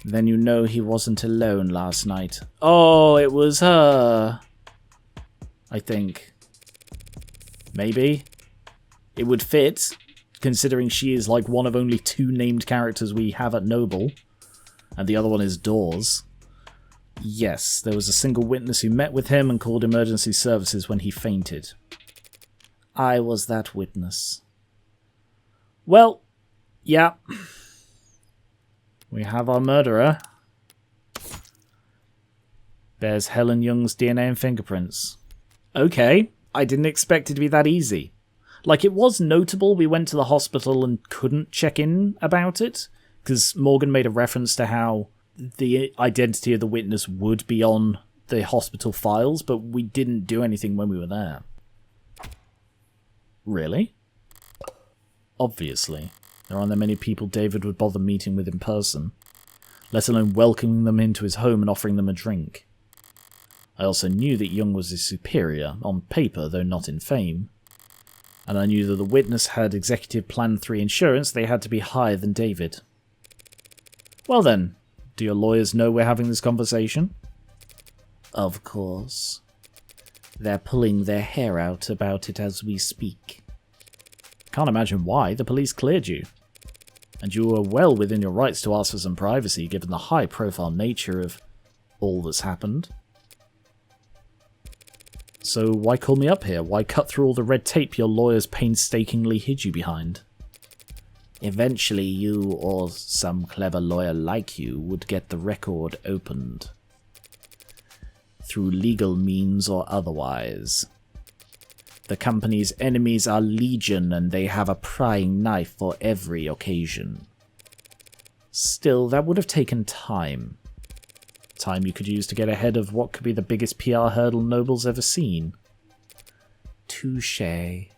Then you know he wasn't alone last night. Oh, it was her. I think. Maybe. It would fit, considering she is like one of only 2 named characters we have at Noble. And the other one is Dawes. Yes, there was a single witness who met with him and called emergency services when he fainted. I was that witness. Well, yeah. We have our murderer. There's Helen Jung's DNA and fingerprints. Okay, I didn't expect it to be that easy. Like, it was notable we went to the hospital and couldn't check in about it, because Morgan made a reference to how the identity of the witness would be on the hospital files, but we didn't do anything when we were there. Really? Obviously. There aren't that many people David would bother meeting with in person, let alone welcoming them into his home and offering them a drink. I also knew that Jung was his superior, on paper though not in fame, and I knew that the witness had Executive Plan 3 insurance. They had to be higher than David. Well then, do your lawyers know we're having this conversation? Of course. They're pulling their hair out about it as we speak. Can't imagine why. The police cleared you. And you were well within your rights to ask for some privacy, given the high-profile nature of all that's happened. So why call me up here? Why cut through all the red tape your lawyers painstakingly hid you behind? Eventually you, or some clever lawyer like you, would get the record opened. Through legal means or otherwise. The company's enemies are legion, and they have a prying knife for every occasion. Still, that would have taken time. Time you could use to get ahead of what could be the biggest PR hurdle Noble's ever seen. Touché.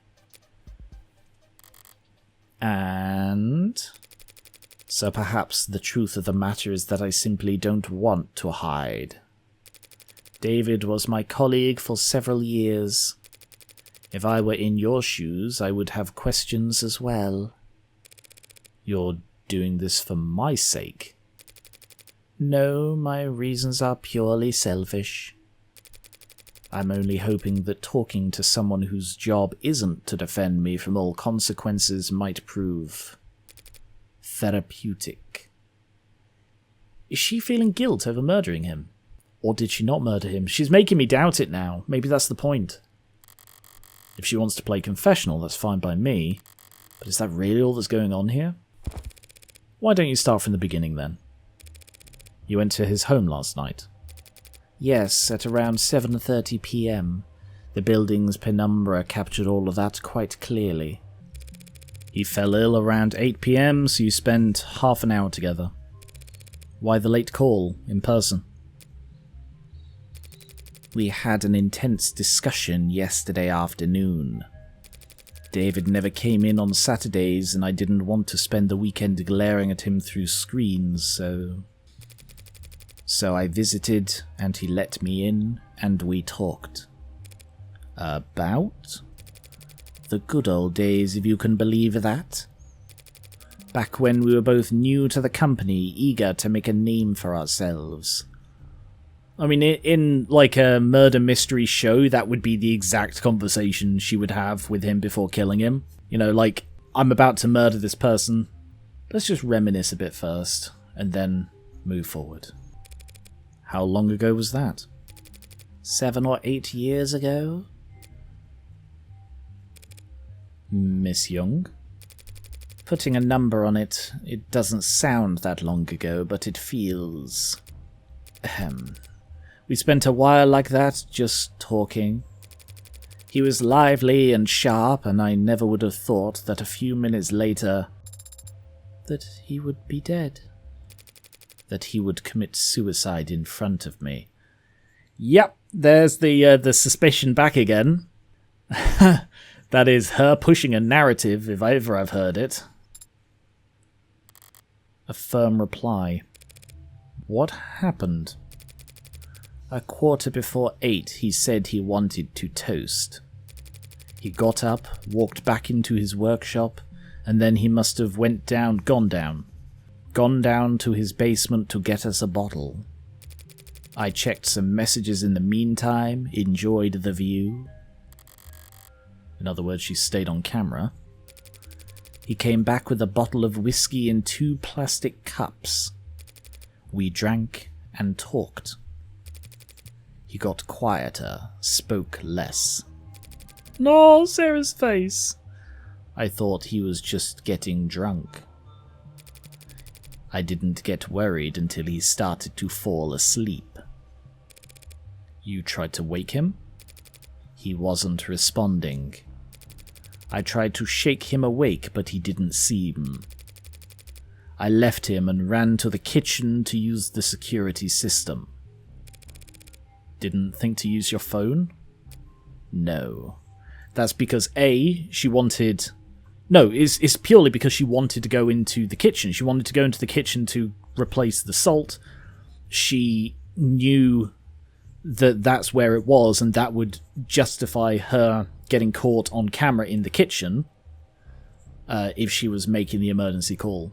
And so perhaps the truth of the matter is that I simply don't want to hide. David was my colleague for several years. If I were in your shoes, I would have questions as well. You're doing this for my sake? No, my reasons are purely selfish. I'm only hoping that talking to someone whose job isn't to defend me from all consequences might prove therapeutic. Is she feeling guilt over murdering him? Or did she not murder him? She's making me doubt it now. Maybe that's the point. If she wants to play confessional, that's fine by me. But is that really all that's going on here? Why don't you start from the beginning then? You went to his home last night? Yes, at around 7:30 p.m. The building's penumbra captured all of that quite clearly. He fell ill around 8 p.m, so you spent half an hour together. Why the late call, in person? We had an intense discussion yesterday afternoon. David never came in on Saturdays, and I didn't want to spend the weekend glaring at him through screens, So I visited, and he let me in, and we talked. About? The good old days, if you can believe that. Back when we were both new to the company, eager to make a name for ourselves. I mean, in like a murder mystery show, that would be the exact conversation she would have with him before killing him. You know, like, I'm about to murder this person. Let's just reminisce a bit first, and then move forward. How long ago was that? 7 or 8 years ago? Miss Jung? Putting a number on it, it doesn't sound that long ago, but it feels... We spent a while like that, just talking. He was lively and sharp, and I never would have thought that a few minutes later that he would be dead. That he would commit suicide in front of me. Yep, there's the suspicion back again. That is her pushing a narrative, if ever I've heard it. A firm reply. What happened? 8:15, he said he wanted to toast. He got up, walked back into his workshop, and then he must have gone down. gone down to his basement to get us a bottle. I checked some messages in the meantime, enjoyed the view. In other words, she stayed on camera. He came back with a bottle of whiskey in 2 plastic cups. We drank and talked. He got quieter, spoke less. No, Sarah's face. I thought he was just getting drunk. I didn't get worried until he started to fall asleep. You tried to wake him? He wasn't responding. I tried to shake him awake, but he didn't seem. I left him and ran to the kitchen to use the security system. Didn't think to use your phone? No. That's because A, she wanted... No, it's purely because she wanted to go into the kitchen. She wanted to go into the kitchen to replace the salt. She knew that that's where it was, and that would justify her getting caught on camera in the kitchen if she was making the emergency call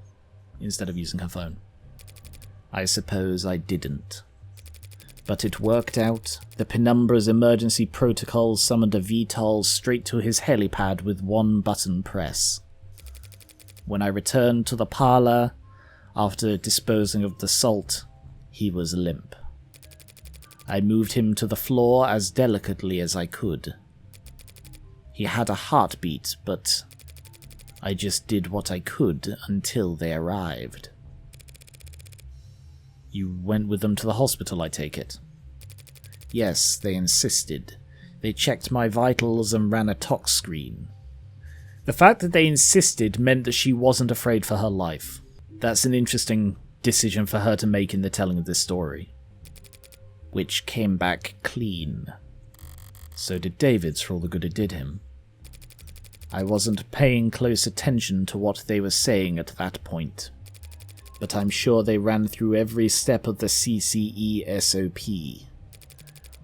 instead of using her phone. I suppose I didn't. But it worked out. The Penumbra's emergency protocol summoned a VTOL straight to his helipad with 1 button press. When I returned to the parlour, after disposing of the salt, he was limp. I moved him to the floor as delicately as I could. He had a heartbeat, but I just did what I could until they arrived. You went with them to the hospital, I take it? Yes, they insisted. They checked my vitals and ran a tox screen. The fact that they insisted meant that she wasn't afraid for her life. That's an interesting decision for her to make in the telling of this story. Which came back clean. So did David's, for all the good it did him. I wasn't paying close attention to what they were saying at that point. But I'm sure they ran through every step of the CCE SOP.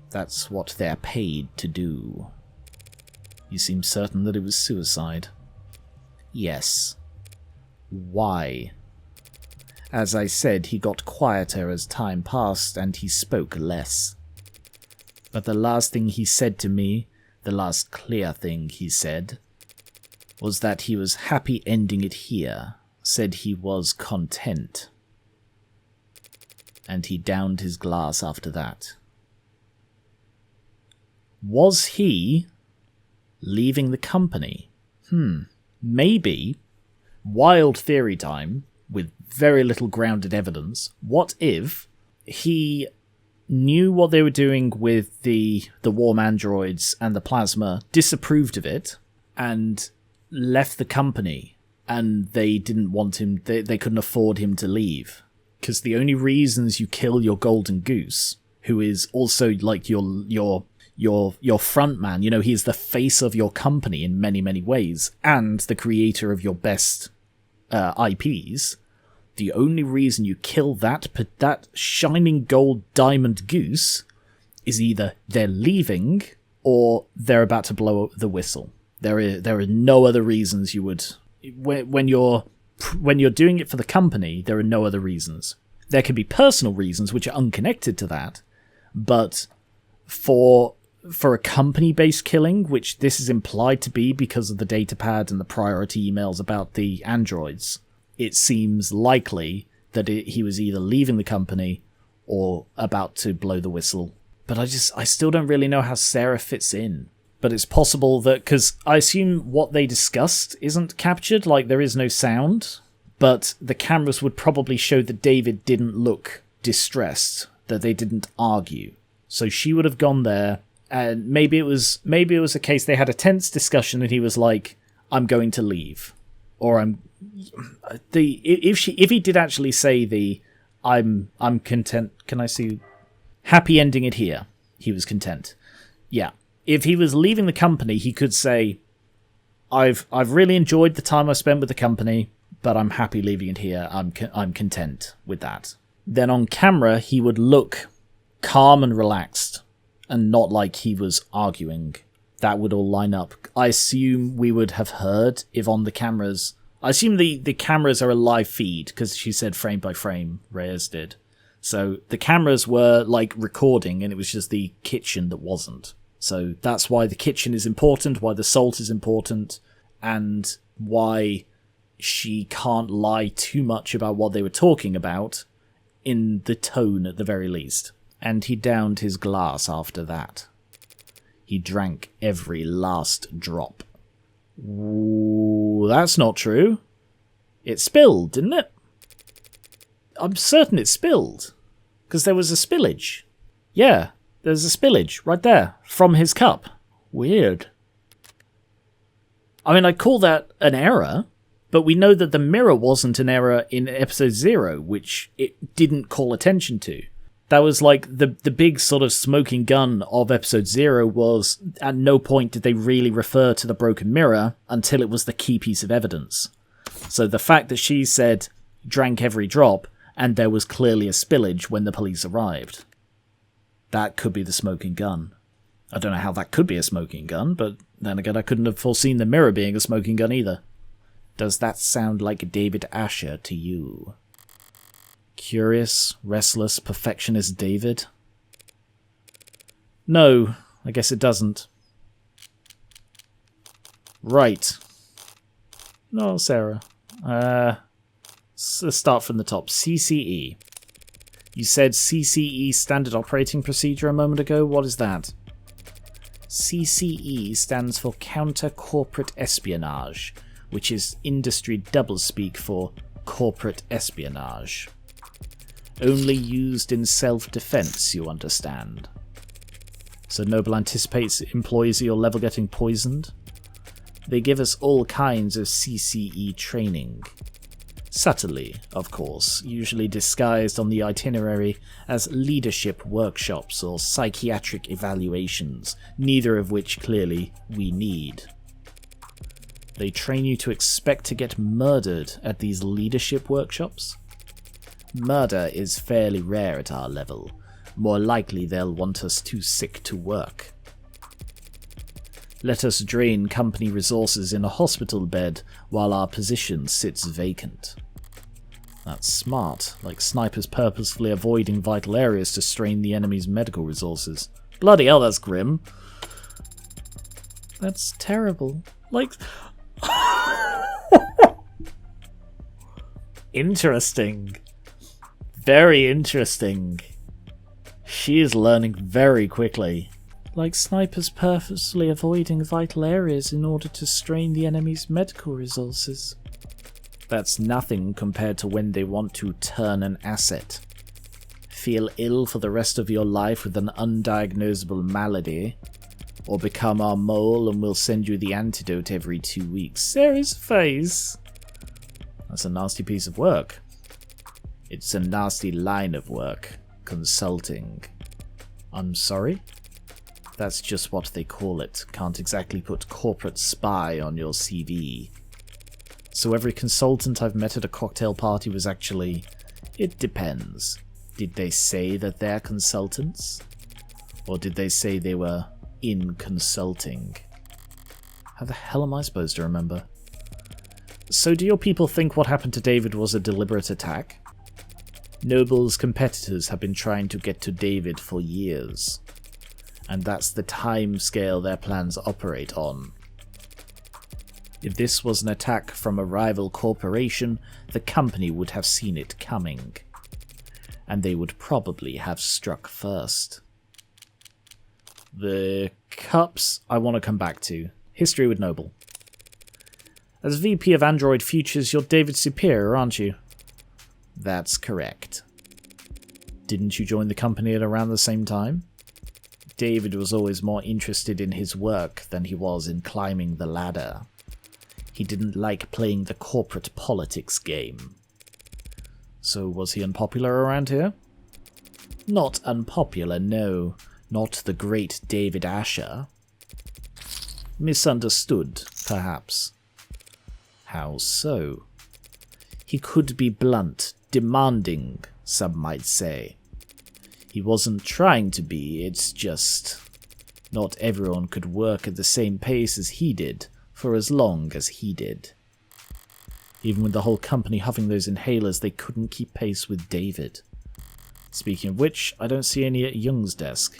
That's what they're paid to do. You seem certain that it was suicide. Yes. Why? As I said, he got quieter as time passed, and he spoke less. But the last thing he said to me, the last clear thing he said, was that he was happy ending it here. Said he was content. And he downed his glass after that. Was he leaving the company? Maybe. Wild theory time, with very little grounded evidence. What if he knew what they were doing with the warm androids and the plasma, disapproved of it, and left the company? And they didn't want him, they couldn't afford him to leave. Because the only reasons you kill your golden goose, who is also like your front man, he's the face of your company in many, many ways, and the creator of your best IPs, the only reason you kill that shining gold diamond goose is either they're leaving or they're about to blow the whistle. There are no other reasons you would... When you're doing it for the company, there are no other reasons. There can be personal reasons which are unconnected to that, but for a company-based killing, which this is implied to be because of the datapad and the priority emails about the androids, it seems likely that he was either leaving the company or about to blow the whistle. But I still don't really know how Sarah fits in. But it's possible that, because I assume what they discussed isn't captured, like there is no sound, but the cameras would probably show that David didn't look distressed, that they didn't argue. So she would have gone there, and maybe it was a case they had a tense discussion and he was like, I'm going to leave. Or if he did actually say I'm content, can I see happy ending it here? He was content. Yeah. If he was leaving the company, he could say, I've really enjoyed the time I spent with the company, but I'm happy leaving it here. I'm content with that. Then on camera, he would look calm and relaxed, and not like he was arguing. That would all line up. I assume we would have heard, if on the cameras, I assume the cameras are a live feed, because she said frame by frame, Reyes did. So the cameras were, like, recording, and it was just the kitchen that wasn't. So that's why the kitchen is important, why the salt is important, and why she can't lie too much about what they were talking about, in the tone at the very least. And he downed his glass after that. He drank every last drop. Ooh, that's not true. It spilled, didn't it? I'm certain it spilled. Because there was a spillage. Yeah, there's a spillage right there from his cup. Weird. I mean, I'd call that an error, but we know that the mirror wasn't an error in episode 0, which it didn't call attention to. That was like the big sort of smoking gun of episode 0 was at no point did they really refer to the broken mirror until it was the key piece of evidence. So the fact that she said drank every drop and there was clearly a spillage when the police arrived, that could be the smoking gun. I don't know how that could be a smoking gun, but then again I couldn't have foreseen the mirror being a smoking gun either. Does that sound like David Asher to you? Curious, restless, perfectionist David? No, I guess it doesn't. Right. No, Sarah. Let's start from the top. CCE. You said CCE, Standard Operating Procedure, a moment ago. What is that? CCE stands for Counter Corporate Espionage, which is industry doublespeak for corporate espionage. Only used in self-defense, you understand. So Noble anticipates employees at your level getting poisoned? They give us all kinds of CCE training. Subtly, of course, usually disguised on the itinerary as leadership workshops or psychiatric evaluations, neither of which clearly we need. They train you to expect to get murdered at these leadership workshops? Murder is fairly rare at our level. More likely they'll want us too sick to work. Let us drain company resources in a hospital bed while our position sits vacant. That's smart, like snipers purposefully avoiding vital areas to strain the enemy's medical resources. Bloody hell, that's grim. That's terrible. Like... Interesting. Very interesting. She is learning very quickly. Like snipers purposely avoiding vital areas in order to strain the enemy's medical resources. That's nothing compared to when they want to turn an asset. Feel ill for the rest of your life with an undiagnosable malady, or become our mole and we'll send you the antidote every 2 weeks. Sarah's face. That's a nasty piece of work. It's a nasty line of work. Consulting. I'm sorry? That's just what they call it. Can't exactly put corporate spy on your CV. So every consultant I've met at a cocktail party was actually... It depends. Did they say that they're consultants? Or did they say they were in consulting? How the hell am I supposed to remember? So do your people think what happened to David was a deliberate attack? Noble's competitors have been trying to get to David for years. And that's the time scale their plans operate on. If this was an attack from a rival corporation, the company would have seen it coming. And they would probably have struck first. The cups I want to come back to. History with Noble. As VP of Android Futures, you're David's superior, aren't you? That's correct. Didn't you join the company at around the same time? David was always more interested in his work than he was in climbing the ladder. He didn't like playing the corporate politics game. So was he unpopular around here? Not unpopular, no. Not the great David Asher. Misunderstood, perhaps. How so? He could be blunt, demanding, some might say. He wasn't trying to be, it's just... Not everyone could work at the same pace as he did, for as long as he did. Even with the whole company huffing those inhalers, they couldn't keep pace with David. Speaking of which, I don't see any at Jung's desk.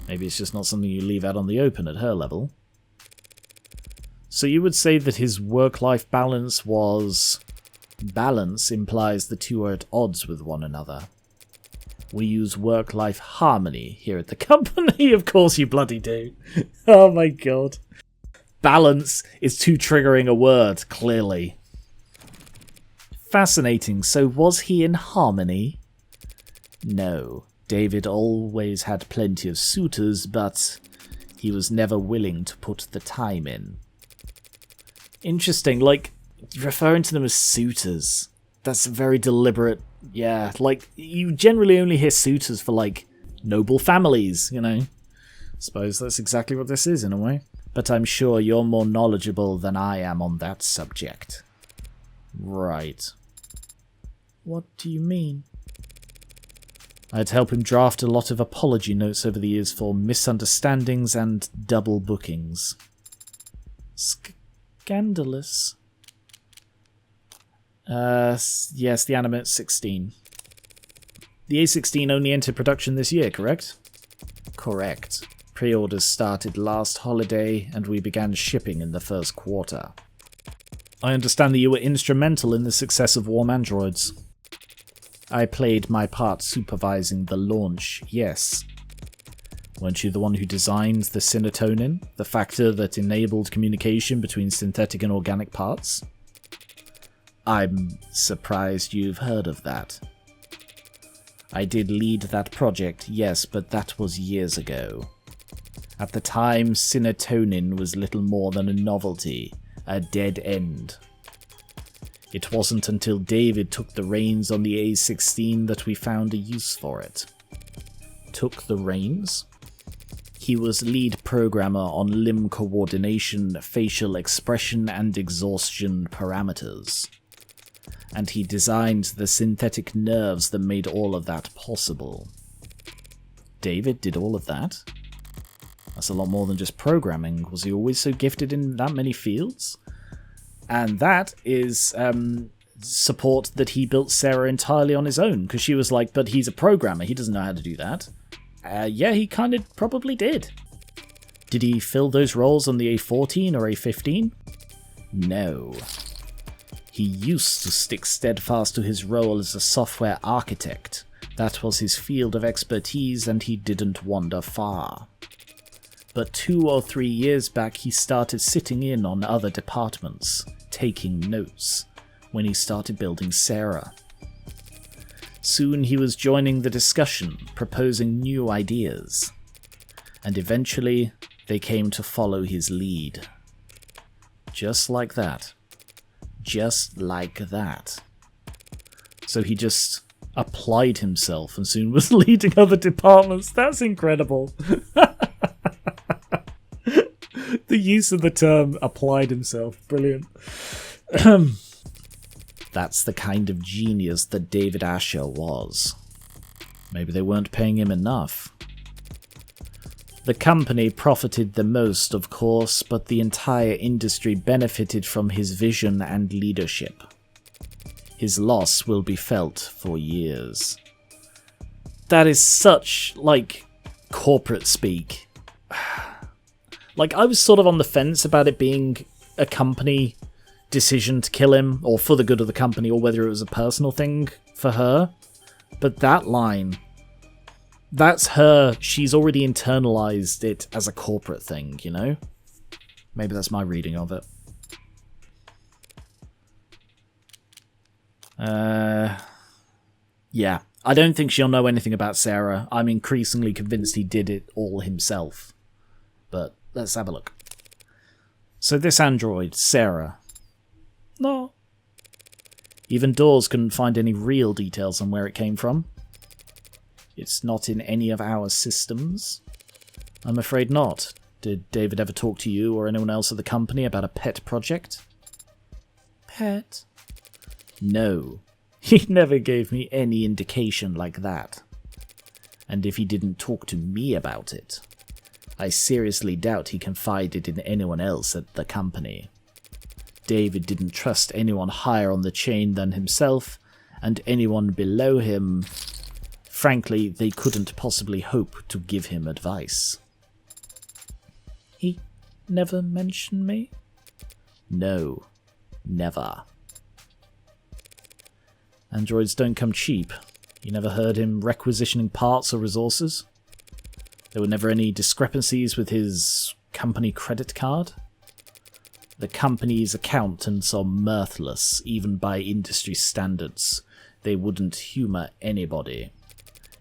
Maybe it's just not something you leave out on the open at her level. So you would say that his work-life balance was... Balance implies the two are at odds with one another. We use work-life harmony here at the company. Of course you bloody do. Oh my god. Balance is too triggering a word, clearly. Fascinating. So was he in harmony? No. David always had plenty of suitors, but he was never willing to put the time in. Interesting, like, referring to them as suitors. That's very deliberate. Yeah, like, you generally only hear suitors for, like, noble families, you know. Suppose that's exactly what this is, in a way. But I'm sure you're more knowledgeable than I am on that subject. Right. What do you mean? I'd help him draft a lot of apology notes over the years for misunderstandings and double bookings. Scandalous. Yes, the Animate 16. The A16 only entered production this year, correct? Correct. Pre-orders started last holiday, and we began shipping in the first quarter. I understand that you were instrumental in the success of Warm Androids. I played my part supervising the launch, yes. Weren't you the one who designed the synatonin, the factor that enabled communication between synthetic and organic parts? I'm surprised you've heard of that. I did lead that project, yes, but that was years ago. At the time, synatonin was little more than a novelty, a dead end. It wasn't until David took the reins on the A16 that we found a use for it. Took the reins? He was lead programmer on limb coordination, facial expression, and exhaustion parameters. And he designed the synthetic nerves that made all of that possible. David did all of that? That's a lot more than just programming. Was he always so gifted in that many fields? And that is support that he built Sarah entirely on his own, because she was like, but he's a programmer, he doesn't know how to do that. Yeah, he kind of probably did. Did he fill those roles on the A14 or A15? No. He used to stick steadfast to his role as a software architect. That was his field of expertise, and he didn't wander far. But 2 or 3 years back he started sitting in on other departments, taking notes, when he started building Sarah. Soon he was joining the discussion, proposing new ideas. And eventually, they came to follow his lead. Just like that. Just like that. So he just applied himself and soon was leading other departments. That's incredible. The use of the term applied himself. Brilliant. That's the kind of genius that David Asher was. Maybe they weren't paying him enough. The company profited the most, of course, but the entire industry benefited from his vision and leadership. His loss will be felt for years. That is such, like, corporate speak. Like, I was sort of on the fence about it being a company decision to kill him, or for the good of the company, or whether it was a personal thing for her. But that line, that's her. She's already internalized it as a corporate thing, you know? Maybe that's my reading of it. Yeah. I don't think she'll know anything about Sarah. I'm increasingly convinced he did it all himself. But let's have a look. So this android, Sarah. No. Even Dawes couldn't find any real details on where it came from. It's not in any of our systems. I'm afraid not. Did David ever talk to you or anyone else at the company about a pet project? Pet? No. He never gave me any indication like that. And if he didn't talk to me about it, I seriously doubt he confided in anyone else at the company. David didn't trust anyone higher on the chain than himself, and anyone below him, frankly, they couldn't possibly hope to give him advice. He never mentioned me? No, never. Androids don't come cheap. You never heard him requisitioning parts or resources? There were never any discrepancies with his company credit card? The company's accountants are mirthless, even by industry standards. They wouldn't humour anybody.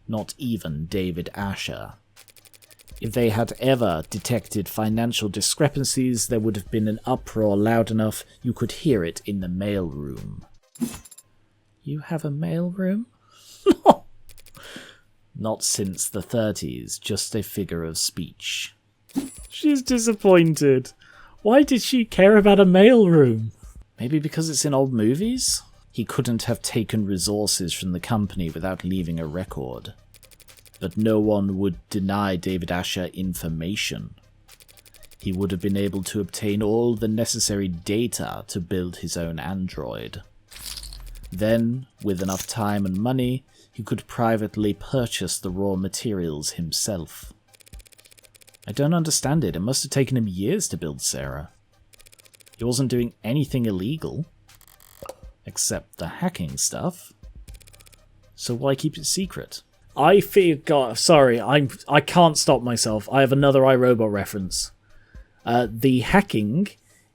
Not even David Asher. If they had ever detected financial discrepancies, there would have been an uproar loud enough you could hear it in the mailroom. You have a mailroom? Not since the 30s, just a figure of speech. She's disappointed. Why did she care about a mailroom? Maybe because it's in old movies? He couldn't have taken resources from the company without leaving a record. But no one would deny David Asher information. He would have been able to obtain all the necessary data to build his own android. Then, with enough time and money, he could privately purchase the raw materials himself. I don't understand it. It must have taken him years to build Sarah. He wasn't doing anything illegal. Except the hacking stuff. So why keep it secret? I feel... God, sorry, I can't stop myself. I have another iRobot reference. The hacking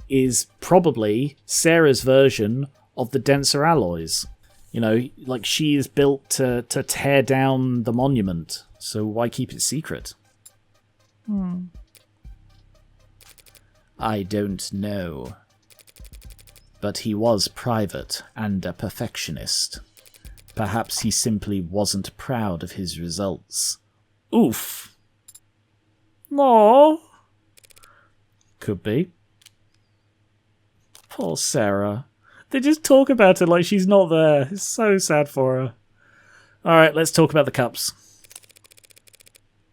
is probably Sarah's version of the denser alloys. You know, like she is built to tear down the monument. So why keep it secret? I don't know. But he was private and a perfectionist. Perhaps he simply wasn't proud of his results. Oof. Aww. Could be. Poor Sarah. They just talk about her like she's not there. It's so sad for her. Alright, let's talk about the cups.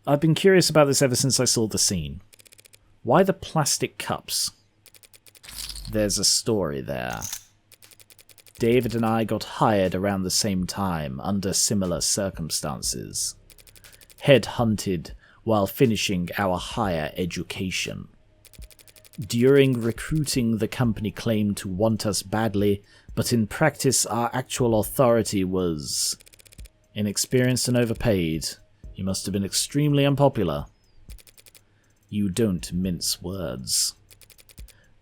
I've been curious about this ever since I saw the scene. Why the plastic cups? There's a story there. David and I got hired around the same time, under similar circumstances. Headhunted while finishing our higher education. During recruiting, the company claimed to want us badly, but in practice our actual authority was inexperienced and overpaid. You must have been extremely unpopular. You don't mince words.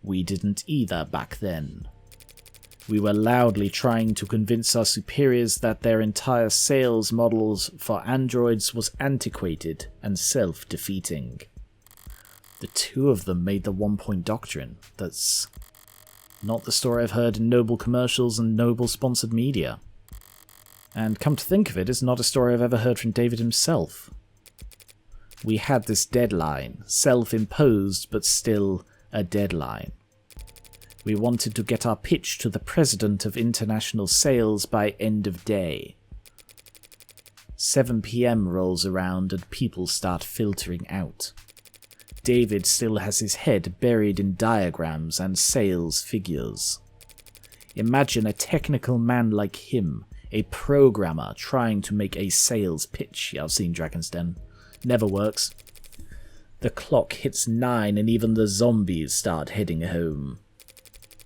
We didn't either back then. We were loudly trying to convince our superiors that their entire sales models for androids was antiquated and self-defeating. The two of them made the one-point doctrine. That's not the story I've heard in noble commercials and noble sponsored media. And come to think of it, it's not a story I've ever heard from David himself. We had this deadline, self-imposed but still a deadline. We wanted to get our pitch to the president of international sales by end of day. 7 PM rolls around and people start filtering out. David still has his head buried in diagrams and sales figures. Imagine a technical man like him, a programmer trying to make a sales pitch. Yeah, I've seen Dragon's Den. Never works. The clock hits 9 and even the zombies start heading home.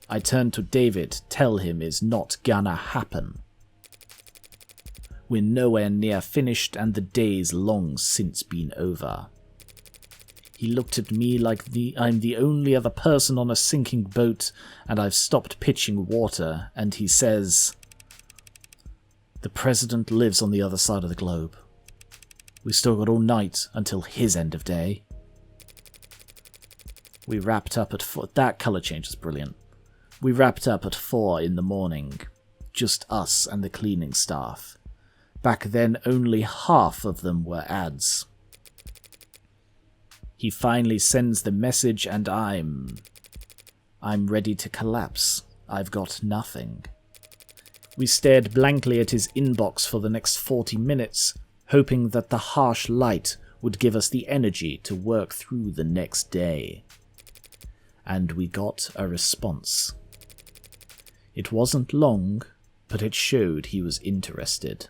I turn to David, tell him it's not gonna happen. We're nowhere near finished and the day's long since been over. He looked at me like I'm the only other person on a sinking boat and I've stopped pitching water, and he says, "The president lives on the other side of the globe. We still got all night until his end of day." We wrapped up at 4. That colour change is brilliant. We wrapped up at 4 in the morning. Just us and the cleaning staff. Back then only half of them were ads. He finally sends the message and I'm ready to collapse. I've got nothing. We stared blankly at his inbox for the next 40 minutes, hoping that the harsh light would give us the energy to work through the next day. And we got a response. It wasn't long, but it showed he was interested.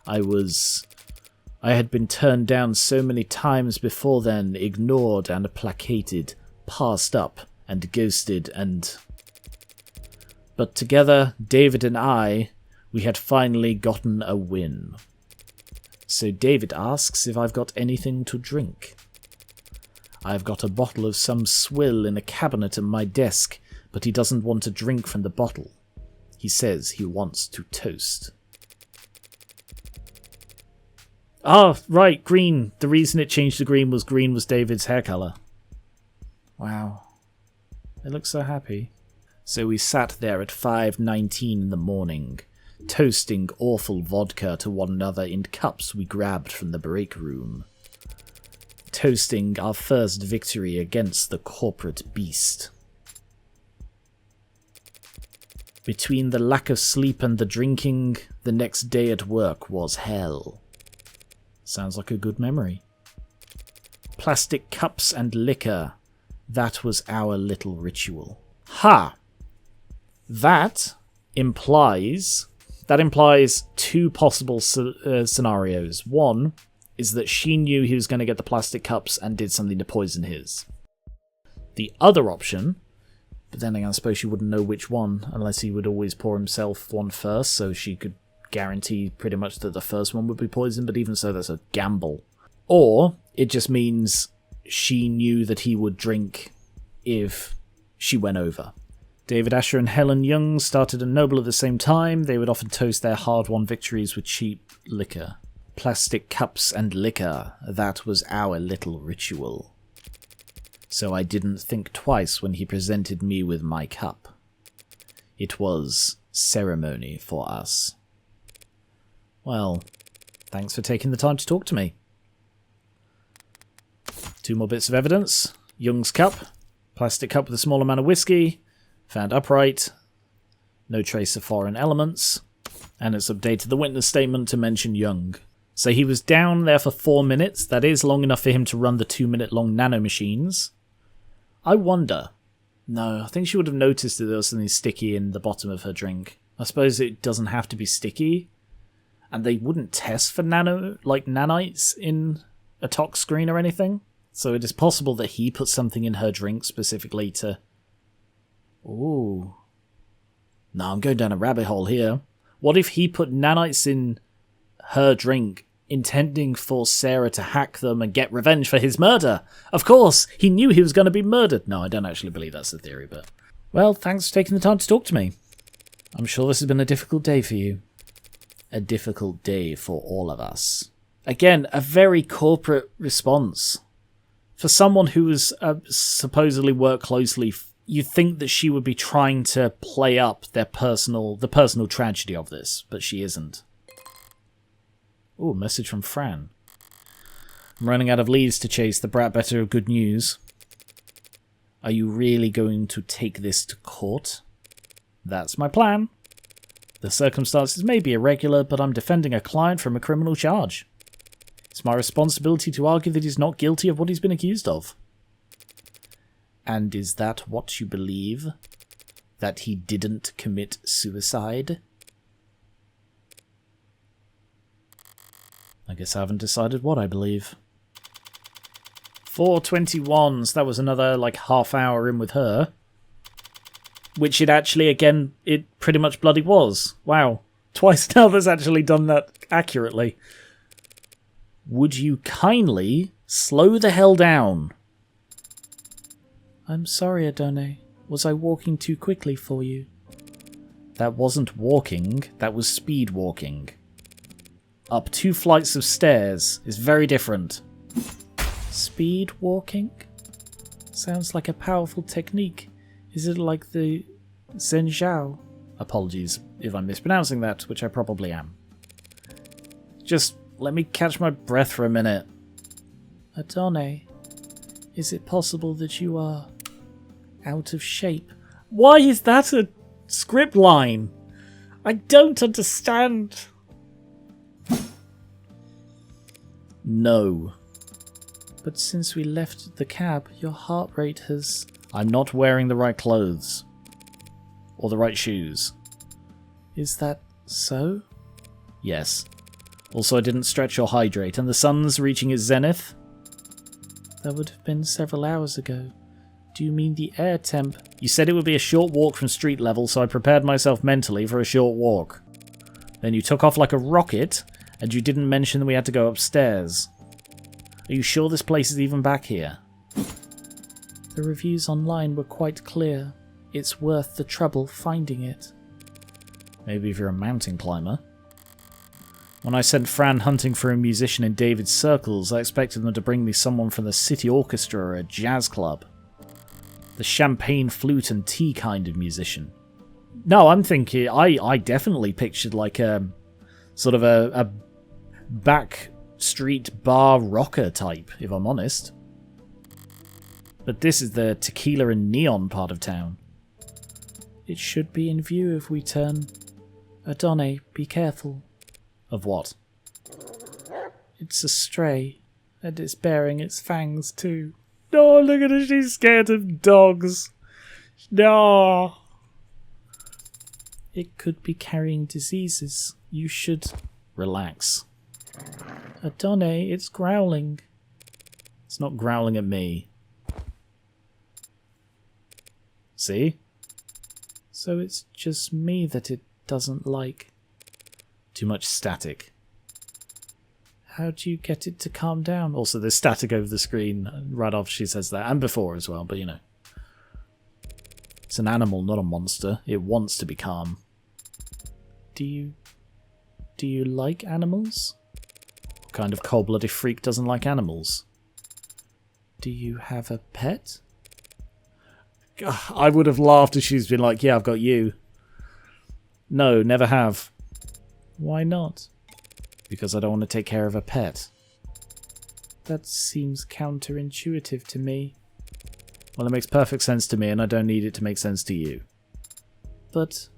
I had been turned down so many times before then, ignored and placated, passed up and ghosted But together, David and I, we had finally gotten a win. So David asks if I've got anything to drink. I've got a bottle of some swill in a cabinet at my desk, but he doesn't want to drink from the bottle. He says he wants to toast. Ah, right, green. The reason it changed to green was David's hair colour. Wow. They look so happy. So we sat there at 5:19 in the morning, toasting awful vodka to one another in cups we grabbed from the break room. Toasting our first victory against the corporate beast. Between the lack of sleep and the drinking, the next day at work was hell. Sounds like a good memory. Plastic cups and liquor. That was our little ritual. Ha! That implies two possible scenarios. One is that she knew he was going to get the plastic cups and did something to poison his. The other option, but then I suppose she wouldn't know which one, unless he would always pour himself one first, so she could guarantee pretty much that the first one would be poisoned, but even so, that's a gamble. Or it just means she knew that he would drink if she went over. David Asher and Helen Jung started a Noble at the same time. They would often toast their hard-won victories with cheap liquor. Plastic cups and liquor, that was our little ritual. So I didn't think twice when he presented me with my cup. It was ceremony for us. Well, thanks for taking the time to talk to me. 2 more bits of evidence. Jung's cup. Plastic cup with a small amount of whiskey. Found upright. No trace of foreign elements. And it's updated the witness statement to mention Jung. So he was down there for 4 minutes. That is long enough for him to run the 2-minute-long nanomachines. I wonder. No, I think she would have noticed that there was something sticky in the bottom of her drink. I suppose it doesn't have to be sticky. And they wouldn't test for nanites in a tox screen or anything. So it is possible that he put something in her drink specifically to... Ooh. No, I'm going down a rabbit hole here. What if he put nanites in her drink, intending for Sarah to hack them and get revenge for his murder? Of course, he knew he was going to be murdered. No, I don't actually believe that's the theory, but... Well, thanks for taking the time to talk to me. I'm sure this has been a difficult day for you. A difficult day for all of us. Again, a very corporate response. For someone who was supposedly worked closely, you'd think that she would be trying to play up the personal tragedy of this, but she isn't. Ooh, message from Fran. I'm running out of leads to chase. The brat better have good news. Are you really going to take this to court? That's my plan. The circumstances may be irregular, but I'm defending a client from a criminal charge. It's my responsibility to argue that he's not guilty of what he's been accused of. And is that what you believe? That he didn't commit suicide? I guess I haven't decided what I believe. 4:21, so that was another half hour in with her. Which it actually, again, it pretty much bloody was. Wow. Twice now that's actually done that accurately. Would you kindly slow the hell down? I'm sorry, Adone. Was I walking too quickly for you? That wasn't walking, that was speed walking. Up 2 flights of stairs is very different. Speed walking? Sounds like a powerful technique. Is it like the Zhenjiao? Apologies if I'm mispronouncing that, which I probably am. Just let me catch my breath for a minute. Adone, is it possible that you are out of shape? Why is that a script line? I don't understand. No. But since we left the cab, your heart rate has... I'm not wearing the right clothes. or the right shoes. Is that so? Yes. Also, I didn't stretch or hydrate, and the sun's reaching its zenith? That would have been several hours ago. Do you mean the air temp? You said it would be a short walk from street level, so I prepared myself mentally for a short walk. Then you took off like a rocket, and you didn't mention that we had to go upstairs. Are you sure this place is even back here? The reviews online were quite clear. It's worth the trouble finding it. Maybe if you're a mountain climber. When I sent Fran hunting for a musician in David's circles, I expected them to bring me someone from the city orchestra or a jazz club. The champagne, flute and tea kind of musician. No, I'm thinking, I definitely pictured like a sort of a back street bar rocker type, if I'm honest. But this is the tequila and neon part of town. It should be in view if we turn. Adone, be careful. Of what? It's a stray, and it's bearing its fangs too. No, look at her, she's scared of dogs. No. It could be carrying diseases. You should relax. Adone, it's growling. It's not growling at me. See? So it's just me that it doesn't like. Too much static. How do you get it to calm down? Also, there's static over the screen right after she says that, and before as well, but you know. It's an animal, not a monster. It wants to be calm. Do you like animals? What kind of cold-blooded freak doesn't like animals? Do you have a pet? I would have laughed if she's been like, yeah, I've got you. No, never have. Why not? Because I don't want to take care of a pet. That seems counterintuitive to me. Well, it makes perfect sense to me, and I don't need it to make sense to you. But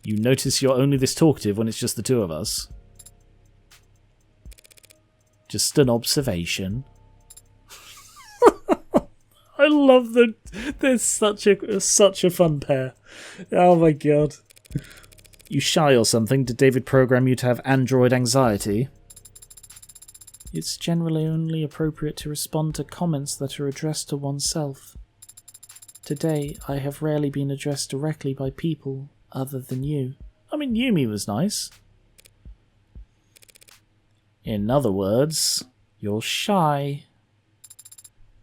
you notice you're only this talkative when it's just the two of us. Just an observation. I love them. They're such a fun pair. Oh my god. You shy or something? Did David program you to have android anxiety? It's generally only appropriate to respond to comments that are addressed to oneself. Today, I have rarely been addressed directly by people other than you. I mean, Yumi was nice. In other words, you're shy.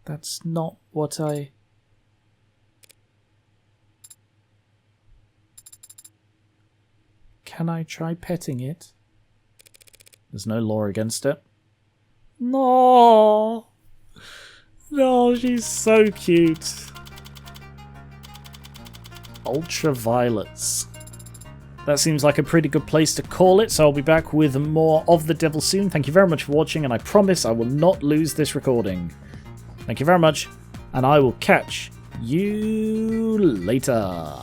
That's not what I... Can I try petting it? There's no law against it. No! No, she's so cute. Ultraviolets. That seems like a pretty good place to call it, so I'll be back with more of The Devil soon. Thank you very much for watching, and I promise I will not lose this recording. Thank you very much, and I will catch you later.